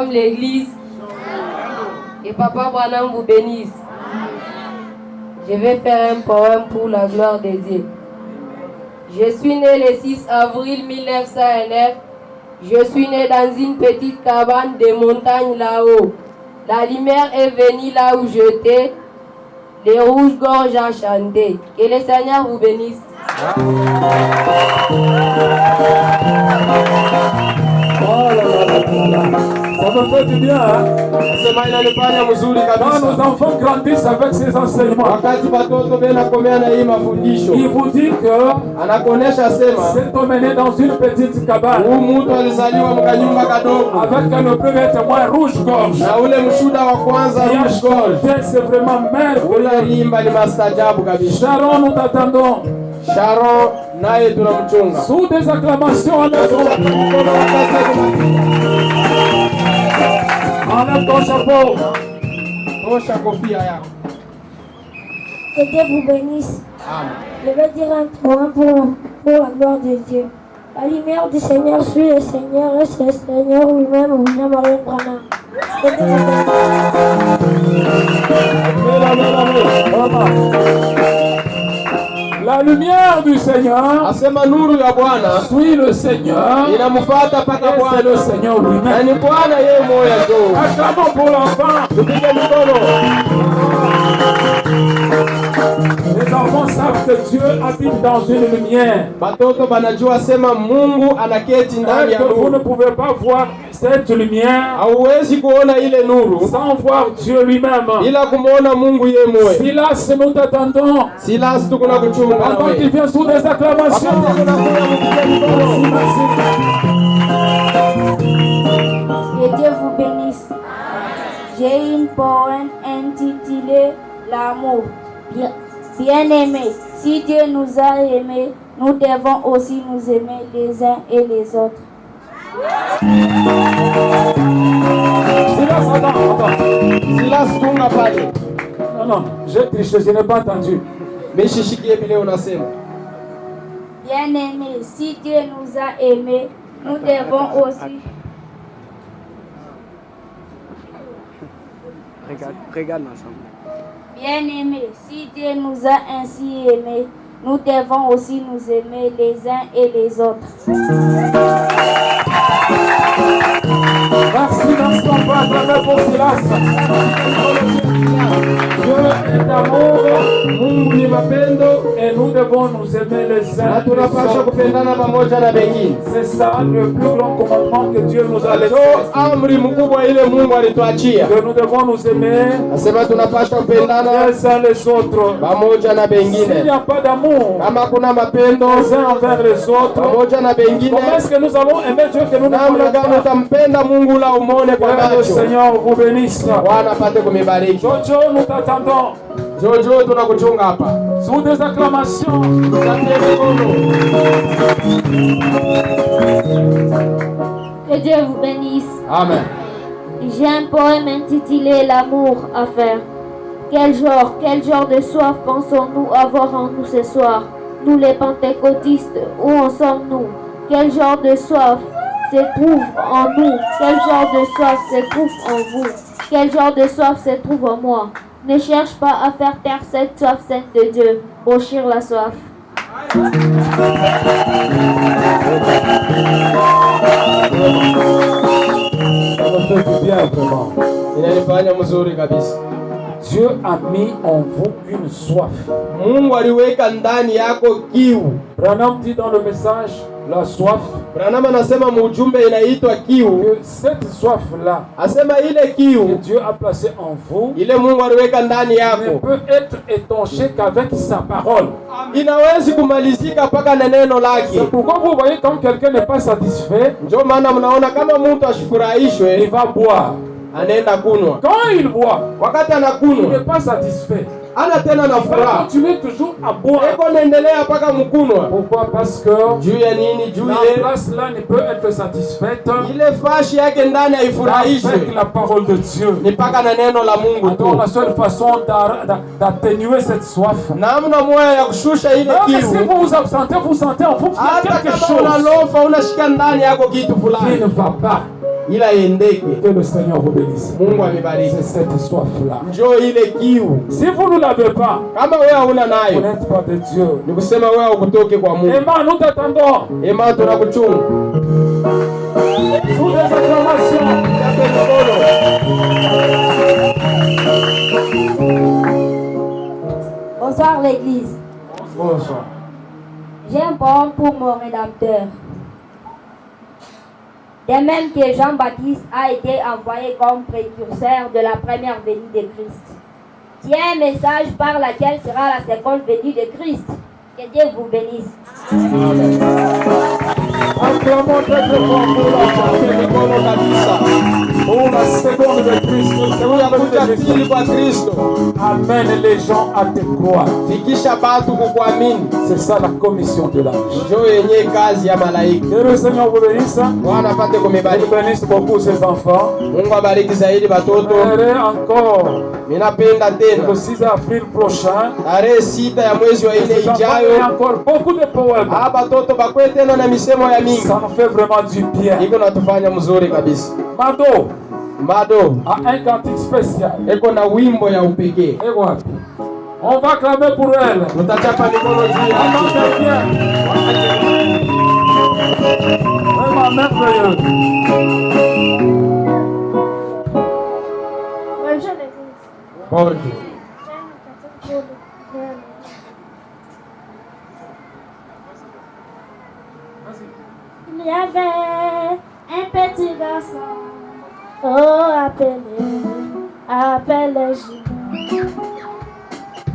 Shalom l'église. Et Papa Branham vous bénisse. Je vais faire un poème pour la gloire de Dieu. Je suis né le 6 avril 1909. Je suis né dans une petite cabane de montagne là-haut. La lumière est venue là où j'étais. Les rouges-gorges ont chanté. Que le Seigneur vous bénisse. Ça me fait du bien, hein? Quand nos enfants grandissent avec ces enseignements, il vous dit que c'est emmené dans une petite cabane avec un premier témoin rouge-gorge. C'est vraiment merveilleux. Sharon, nous t'attendons. Sharon, naye tunamchunga. Sous des acclamations, enlève ton chapeau. Tosha kofia yako. Que Dieu vous bénisse. Amen. Je vais dire un poème pour la gloire de Dieu. La lumière du Seigneur suit le Seigneur et c'est le Seigneur lui-même, William Marion Branham. Que Dieu vous bénisse. La lumière du Seigneur asema nuru ya Bwana suit le Seigneur. Inamfuata paka C'est Bwana. le Seigneur lui-même. Ni Bwana yeye moya tu. Acclamons pour l'enfant. Tupige mikono. Les enfants savent que Dieu habite dans une lumière. Batoto banajua sema Mungu anaketi ndani ya Que vous ne nuru. pouvez pas voir cette lumière Hauwezi kuona ile nuru sans voir Dieu lui-même. bila kumuona Mungu yeye moya. Silas, nous t'attendons. Silas tukuna kuchunga na Pendant qu'il wewe. vient sous des acclamations. Que Dieu vous bénisse. J'ai une poème intitulée L'amour. Bien-aimés, si Dieu nous a aimés, nous devons aussi nous aimer les uns et les autres. Silas, attends. Silas tunga pale. Non, j'ai triché, je n'ai pas entendu. Mishishikie vile unasema. Bien-aimés, si Dieu nous a aimés, nous devons aussi... Regarde ensemble. Bien-aimés, si Dieu nous a ainsi aimés, nous devons aussi nous aimer les uns et les autres. Merci, on va acclamer pour Silas. Dieu est amour, Mungu ni mapendo et nous devons nous aimer les uns na et les tunapaswa autres. kupendana pamoja na wengine. C'est ça le plus grand commandement que Dieu nous a laissé. Amri mkubwa ile Mungu alituachia. Que nous devons nous aimer Nasema tunapaswa kupendana les uns les autres. pamoja na S'il wengine. n'y a pas d'amour Kama kuna mapendo les uns envers les autres, pamoja na wengine, comment est-ce que nous allons aimer Dieu que nous ne namna connaissons gani pas? utampenda Mungu la umone kwa Que le macho? Seigneur vous bénisse. Bwana apate kumibariki. Jojo, nous t'attendons. Jojo tunakuchunga hapa. Sous des acclamations. Tusatie mikono. Que Dieu vous bénisse. Amen. J'ai un poème intitulé L'amour à faire. Quel genre de soif pensons-nous avoir en nous ce soir? Nous les pentecôtistes, où en sommes-nous? Quel genre de soif se trouve en nous? Quel genre de soif se trouve en vous? Quel genre de soif se trouve en moi? Ne cherche pas à faire taire cette soif sainte de Dieu. Brochir la soif. Ça me fait du bien vraiment. Inanifanya mzuri kabisa. Dieu a mis en vous une soif. Mungu aliweka ndani yako kiu. Branham dit dans le message, la soif, Branham anasema mujumbe inaitwa kiu. que cette soif-là Asema ile que kiu Dieu a placée en vous ile Mungu aliweka ndani ne yako peut être étanchée qu'avec sa parole. inawezi kumalizika mpaka na neno lake. C'est pourquoi vous voyez quand quelqu'un n'est pas satisfait, Ndio maana mnaona kama mtu il ashifurahishwe va boire. anaenda kunwa. Quand il boit, Wakati il anakunwa n'est pas satisfait. ana tena na Il va furaha. continuer toujours à boire. Eko naendelea mpaka mkunwa. Pourquoi? Parce que Juu ya nini? Juu la ile place là ne peut être satisfaite ile fashi yake ndani avec haifurahishwe la parole de Dieu. ni mpaka na neno la Mungu Alors la tu. seule façon d'atténuer cette soif, Namna moya ya kushusha ile même si kiu. vous vous absentez, vous sentez en vous qu'il y a Hata quelque kama chose unalofa unashika ndani yako kitu qui fulani ne va pas. ila endeke. Que le Seigneur vous bénisse. Mungu amebariki. C'est cette soif-là. Njoo ile kiu. Si vous ne l'avez pas, Kama wewe hauna vous nayo, n'êtes pas de Dieu. ni kusema wewe ukutoke kwa Mungu. Emma, nous t'attendons. Ema tunakuchunga. Sous des acclamations. Bonsoir l'église. Bonsoir. J'ai un poème pour mon Rédempteur. De même que Jean-Baptiste a été envoyé comme précurseur de la première venue de Christ. Tiens un message par laquelle sera la seconde venue de Christ. Que Dieu vous bénisse. Amen. Acclamons très fort pour la seconde de Christ. Unakuja pili kwa Kristo. Amène les gens à te croire. Fikisha batu kukuamini. C'est ça la commission de l'ange. Njoo yenye kazi ya malaika. Que le Seigneur vous bénisse. Bwana apate Il kumibariki. bénisse beaucoup ses enfants. Mungu abariki zaidi batoto. J'aimerais encore Minapenda le tena 6 avril prochain. tarehe 6 ya mwezi wa ine Ces enfants ijayo. aient encore beaucoup de poèmes. Batoto bakwe tena na misemo ya mingi. Ça nous fait vraiment du bien. Iko natufanya mzuri kabisa. Mado Mado a un cantique spécial. eko na wimbo ya upekee. Et voilà. On va clamer pour elle. Tutachapa mikono juu On yake. entend bien. Vraiment merveilleux. Bonjour l'église. Bonjour. Il y avait un petit garçon, oh appelé Junior.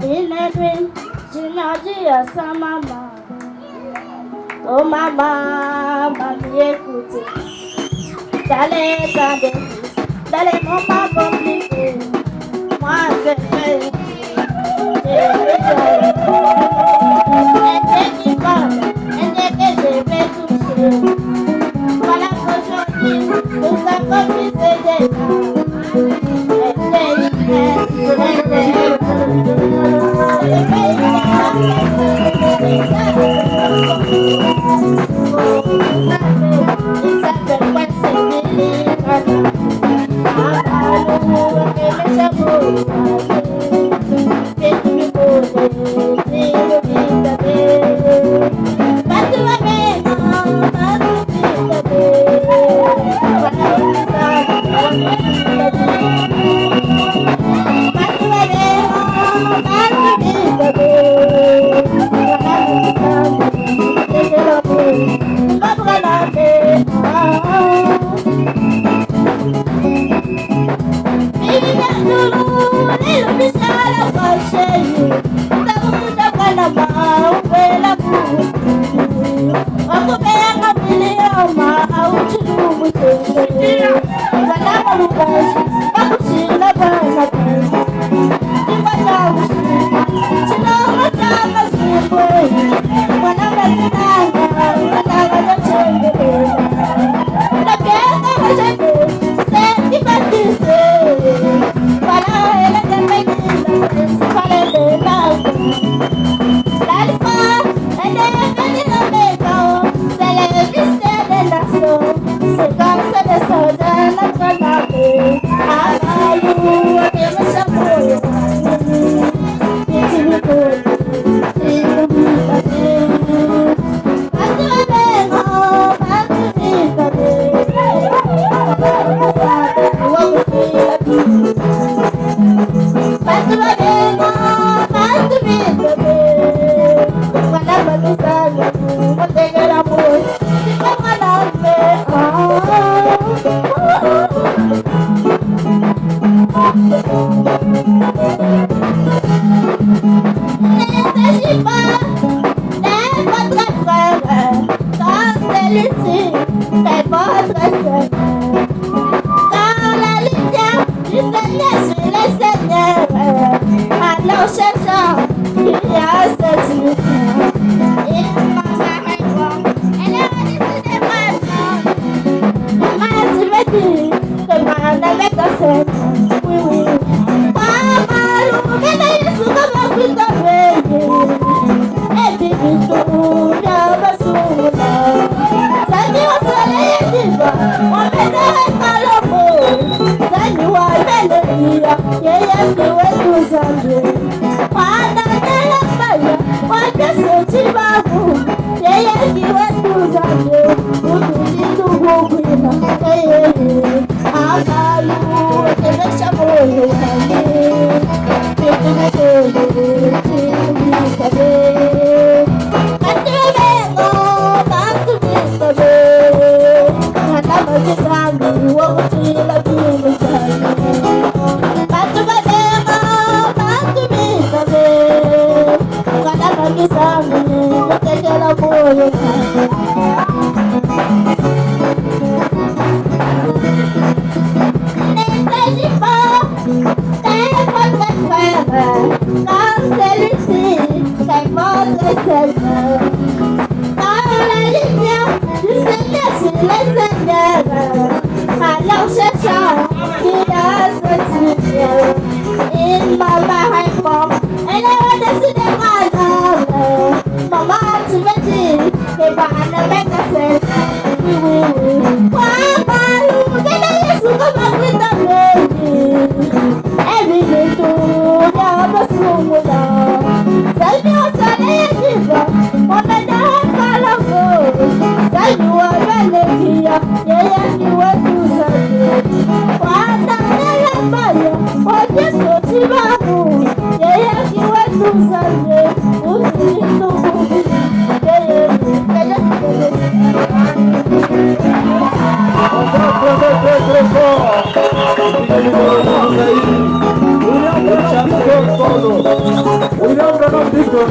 Une nuit, Junior dit à sa maman, oh maman, mamie écoutez, dans les temps de crise, dans les moments compliqués, moi je fais voilà qu'aujourd'hui, nous avons mis ces Sani wasale yediba, wapenda Alors cherchant qui a ce il m'a répondu, elle est décidée de maman, tu me dis que va ne mettre que c'est papa, venez sous comme un bruit de elle vit tout, il y a un peu sous mon nom. Salut au soleil qui va, on est dans la peau. Salut au soleil qui va, il y a qui va tout ça. Quand on est là-bas, on dit que tu vas nous. Il y a qui va tout ça. On dit William Branham Dixon.